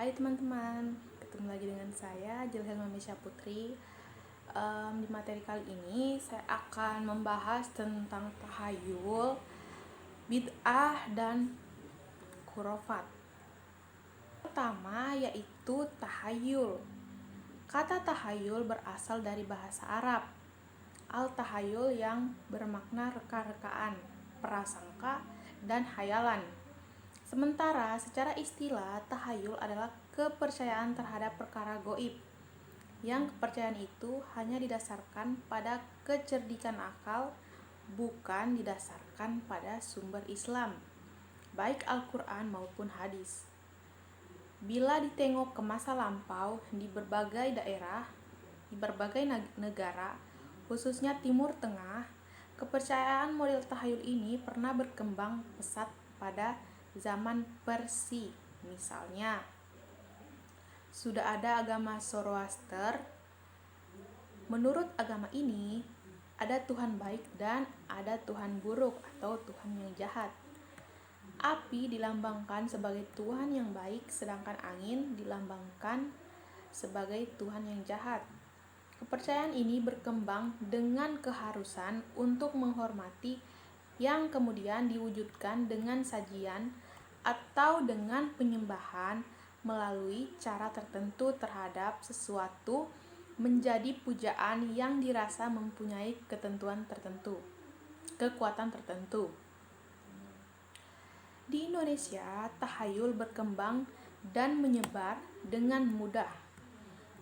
Hai teman-teman, ketemu lagi dengan saya Jilhelma Mesya Putri. Di materi kali ini saya akan membahas tentang tahayul, bid'ah, dan khurafat. Pertama yaitu tahayul. Kata tahayul berasal dari bahasa Arab al-tahayul yang bermakna reka-rekaan, prasangka, dan hayalan. Sementara secara istilah, tahayul adalah kepercayaan terhadap perkara goib, yang kepercayaan itu hanya didasarkan pada kecerdikan akal, bukan didasarkan pada sumber Islam, baik Al-Quran maupun hadis. Bila ditengok ke masa lampau di berbagai daerah, di berbagai negara, khususnya Timur Tengah, kepercayaan model tahayul ini pernah berkembang pesat pada zaman Persia. Misalnya, sudah ada agama Zoroaster. Menurut agama ini, ada Tuhan baik dan ada Tuhan buruk atau Tuhan yang jahat. Api dilambangkan sebagai Tuhan yang baik, sedangkan angin dilambangkan sebagai Tuhan yang jahat. Kepercayaan ini berkembang dengan keharusan untuk menghormati, yang kemudian diwujudkan dengan sajian atau dengan penyembahan melalui cara tertentu terhadap sesuatu menjadi pujaan yang dirasa mempunyai kekuatan tertentu. Di Indonesia, tahayul berkembang dan menyebar dengan mudah.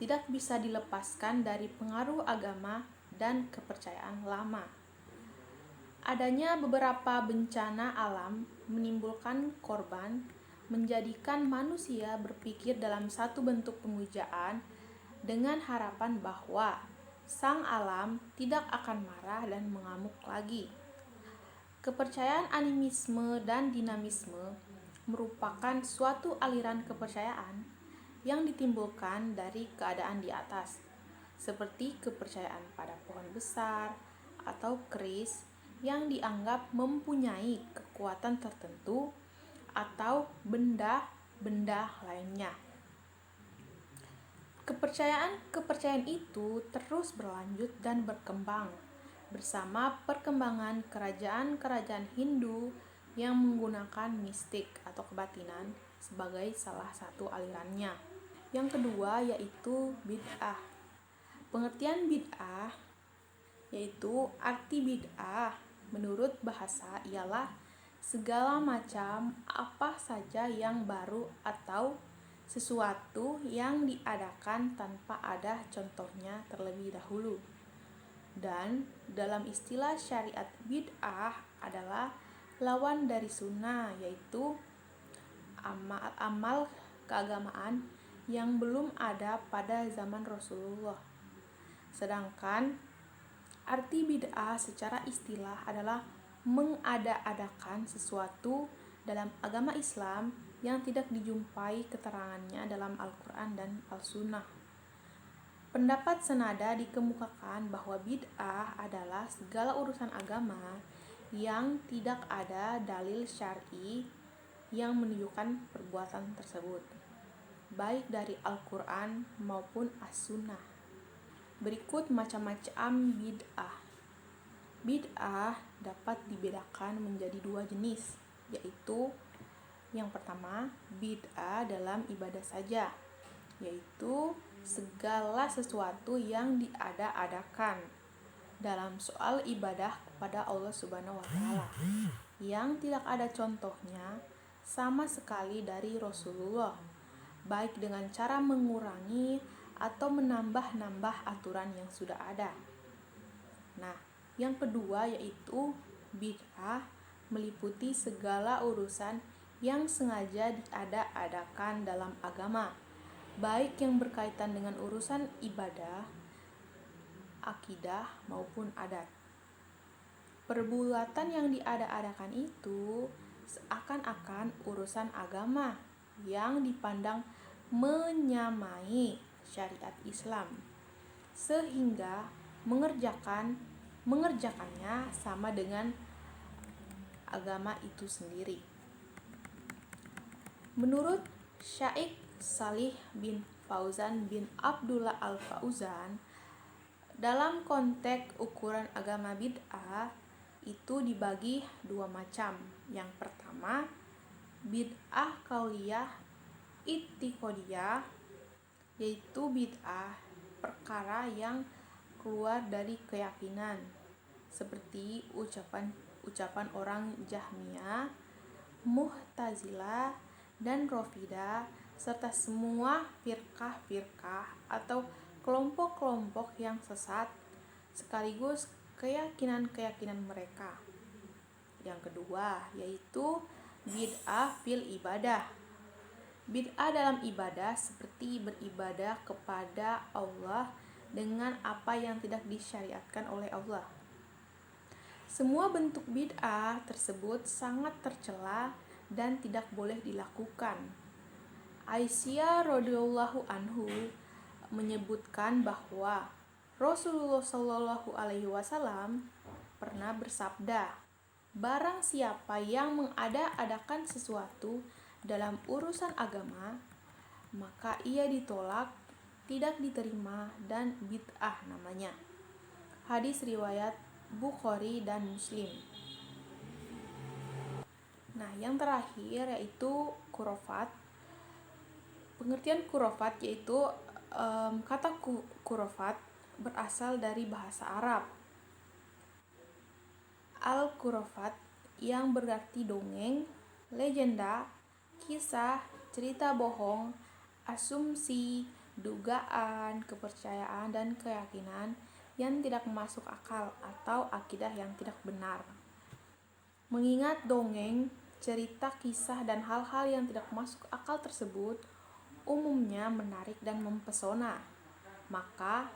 Tidak bisa dilepaskan dari pengaruh agama dan kepercayaan lama. Adanya beberapa bencana alam menimbulkan korban, menjadikan manusia berpikir dalam satu bentuk pemujaan dengan harapan bahwa sang alam tidak akan marah dan mengamuk lagi. Kepercayaan animisme dan dinamisme merupakan suatu aliran kepercayaan yang ditimbulkan dari keadaan di atas, seperti kepercayaan pada pohon besar atau keris yang dianggap mempunyai kekuatan tertentu atau benda-benda lainnya. Kepercayaan itu terus berlanjut dan berkembang bersama perkembangan kerajaan-kerajaan Hindu yang menggunakan mistik atau kebatinan sebagai salah satu alirannya. Yang kedua yaitu bid'ah. Pengertian bid'ah yaitu arti bid'ah menurut bahasa ialah segala macam apa saja yang baru atau sesuatu yang diadakan tanpa ada contohnya terlebih dahulu. Dan dalam istilah syariat, bid'ah adalah lawan dari sunnah, yaitu amal keagamaan yang belum ada pada zaman Rasulullah. Sedangkan arti bid'ah secara istilah adalah mengada-adakan sesuatu dalam agama Islam yang tidak dijumpai keterangannya dalam Al-Quran dan Al-Sunnah. Pendapat senada dikemukakan bahwa bid'ah adalah segala urusan agama yang tidak ada dalil syar'i yang menunjukkan perbuatan tersebut, baik dari Al-Quran maupun As-Sunnah. Berikut macam-macam bid'ah. Bid'ah dapat dibedakan menjadi dua jenis, yaitu yang pertama, bid'ah dalam ibadah saja, yaitu segala sesuatu yang diada-adakan dalam soal ibadah kepada Allah Subhanahu wa Ta'ala yang tidak ada contohnya sama sekali dari Rasulullah, baik dengan cara mengurangi atau menambah-nambah aturan yang sudah ada. Nah, yang kedua yaitu bid'ah meliputi segala urusan yang sengaja diada-adakan dalam agama, baik yang berkaitan dengan urusan ibadah, akidah maupun adat. Perbuatan yang diada-adakan itu seakan-akan urusan agama yang dipandang menyamai syariat Islam, sehingga mengerjakannya sama dengan agama itu sendiri. Menurut Syaikh Salih bin Fauzan bin Abdullah Al-Fauzan, dalam konteks ukuran agama bid'ah itu dibagi dua macam. Yang pertama, bid'ah qauliyah i'tiqadiyah, yaitu bid'ah perkara yang keluar dari keyakinan, seperti ucapan orang Jahmiyah, Mu'tazilah, dan Rafidah, serta semua firqah-firqah atau kelompok-kelompok yang sesat, sekaligus keyakinan-keyakinan mereka. Yang kedua, yaitu bid'ah fil ibadah. Bid'ah dalam ibadah seperti beribadah kepada Allah dengan apa yang tidak disyariatkan oleh Allah. Semua bentuk bid'ah tersebut sangat tercela dan tidak boleh dilakukan. Aisyah radhiyallahu anhu menyebutkan bahwa Rasulullah Shallallahu alaihi wasallam pernah bersabda, "Barang siapa yang mengada-adakan sesuatu dalam urusan agama, maka ia ditolak, tidak diterima, dan bid'ah namanya." Hadis riwayat Bukhari dan Muslim. Nah, yang terakhir yaitu khurafat. Pengertian khurafat yaitu kata khurafat berasal dari bahasa Arab al-khurafat yang berarti dongeng, legenda, kisah, cerita bohong, asumsi, dugaan, kepercayaan, dan keyakinan yang tidak masuk akal atau akidah yang tidak benar. Mengingat dongeng, cerita, kisah, dan hal-hal yang tidak masuk akal tersebut umumnya menarik dan mempesona, maka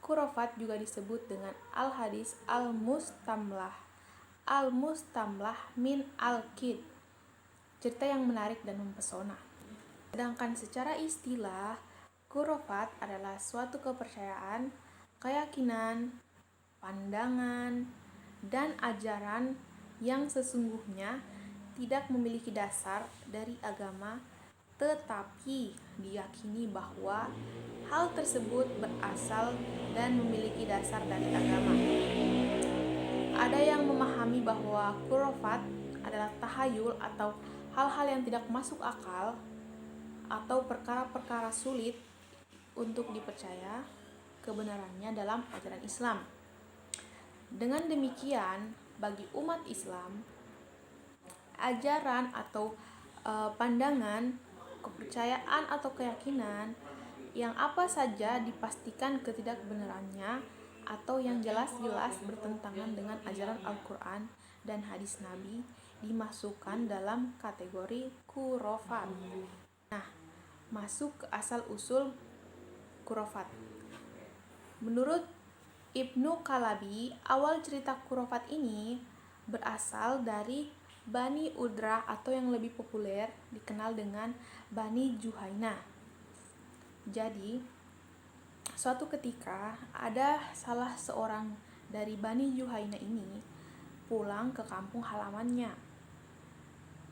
khurafat juga disebut dengan al-hadis al-mustamlah min al-kid, cerita yang menarik dan mempesona. Sedangkan secara istilah, khurafat adalah suatu kepercayaan, keyakinan, pandangan, dan ajaran yang sesungguhnya tidak memiliki dasar dari agama, tetapi diyakini bahwa hal tersebut berasal dan memiliki dasar dari agama. Ada yang memahami bahwa khurafat adalah tahayul atau hal-hal yang tidak masuk akal atau perkara-perkara sulit untuk dipercaya kebenarannya dalam ajaran Islam. Dengan demikian, bagi umat Islam, ajaran atau pandangan, kepercayaan atau keyakinan yang apa saja dipastikan ketidakbenarannya atau yang jelas-jelas bertentangan dengan ajaran Al-Quran dan hadis Nabi dimasukkan dalam kategori khurafat. Nah, masuk ke asal-usul khurafat. Menurut Ibnu Kalabi, awal cerita khurafat ini berasal dari Bani Udrah atau yang lebih populer dikenal dengan Bani Juhainah. Jadi, suatu ketika ada salah seorang dari Bani Juhainah ini pulang ke kampung halamannya.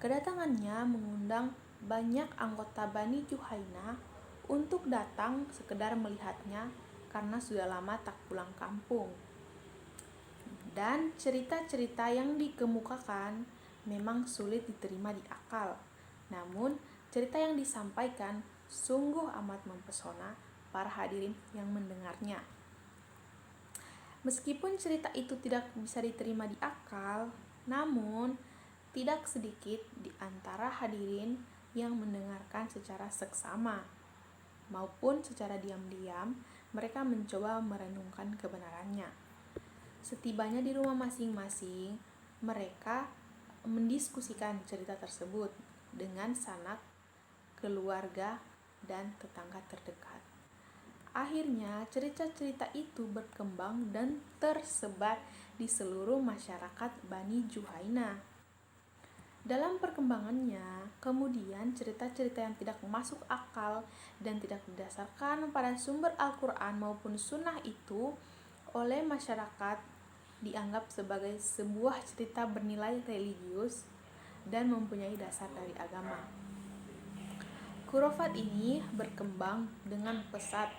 Kedatangannya mengundang banyak anggota Bani Juhainah untuk datang sekedar melihatnya karena sudah lama tak pulang kampung. Dan cerita-cerita yang dikemukakan memang sulit diterima di akal. Namun, cerita yang disampaikan sungguh amat mempesona para hadirin yang mendengarnya. Meskipun cerita itu tidak bisa diterima di akal, namun tidak sedikit di antara hadirin yang mendengarkan secara seksama maupun secara diam-diam mereka mencoba merenungkan kebenarannya. Setibanya di rumah masing-masing, mereka mendiskusikan cerita tersebut dengan sanak, keluarga, dan tetangga terdekat. Akhirnya, cerita-cerita itu berkembang dan tersebar di seluruh masyarakat Bani Juhainah. Dalam perkembangannya, kemudian cerita-cerita yang tidak masuk akal dan tidak berdasarkan pada sumber Al-Quran maupun Sunnah itu oleh masyarakat dianggap sebagai sebuah cerita bernilai religius dan mempunyai dasar dari agama. Khurafat ini berkembang dengan pesat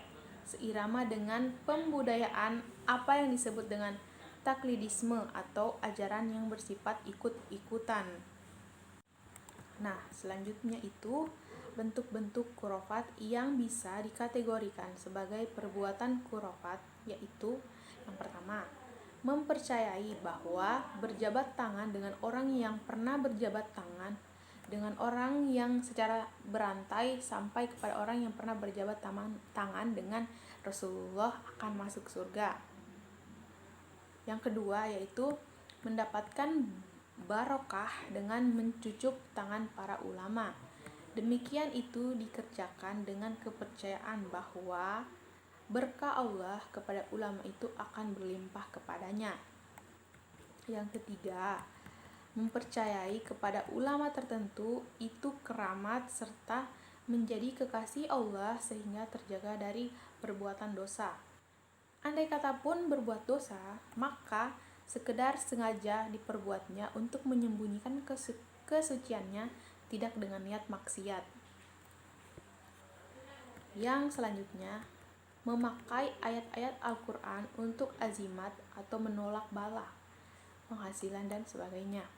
seirama dengan pembudayaan apa yang disebut dengan taklidisme atau ajaran yang bersifat ikut-ikutan. Nah, selanjutnya itu bentuk-bentuk khurafat yang bisa dikategorikan sebagai perbuatan khurafat, yaitu yang pertama, mempercayai bahwa berjabat tangan dengan orang yang pernah berjabat tangan dengan orang yang secara berantai sampai kepada orang yang pernah berjabat tangan dengan Rasulullah akan masuk surga. Yang kedua yaitu mendapatkan barokah dengan mencucuk tangan para ulama. Demikian itu dikerjakan dengan kepercayaan bahwa berkah Allah kepada ulama itu akan berlimpah kepadanya. Yang ketiga, mempercayai kepada ulama tertentu itu keramat serta menjadi kekasih Allah sehingga terjaga dari perbuatan dosa. Andai kata pun berbuat dosa, maka sekedar sengaja diperbuatnya untuk menyembunyikan kesuciannya, tidak dengan niat maksiat. Yang selanjutnya, memakai ayat-ayat Al-Quran untuk azimat atau menolak bala, penghasilan dan sebagainya.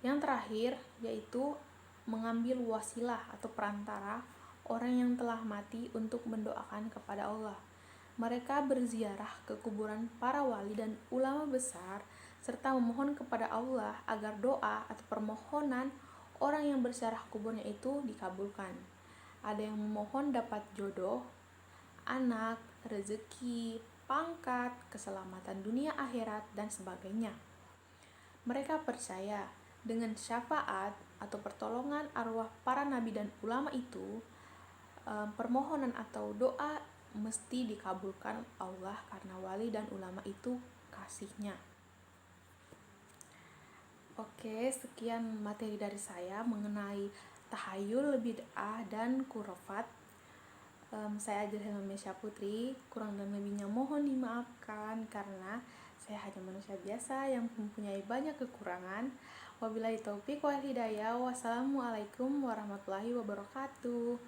Yang terakhir yaitu mengambil wasilah atau perantara orang yang telah mati untuk mendoakan kepada Allah. Mereka berziarah ke kuburan para wali dan ulama besar serta memohon kepada Allah agar doa atau permohonan orang yang berziarah kuburnya itu dikabulkan. Ada yang memohon dapat jodoh, anak, rezeki, pangkat, keselamatan dunia akhirat, dan sebagainya. Mereka percaya dengan syafaat atau pertolongan arwah para nabi dan ulama itu, permohonan atau doa mesti dikabulkan Allah karena wali dan ulama itu kasihnya. Oke, sekian materi dari saya mengenai tahayul, bid'ah, dan khurafat. Saya Ajril Mesya Putri, kurang dan lebihnya mohon dimaafkan karena saya hanya manusia biasa yang mempunyai banyak kekurangan. Wabillahi taufiq wal hidayah. Wassalamualaikum warahmatullahi wabarakatuh.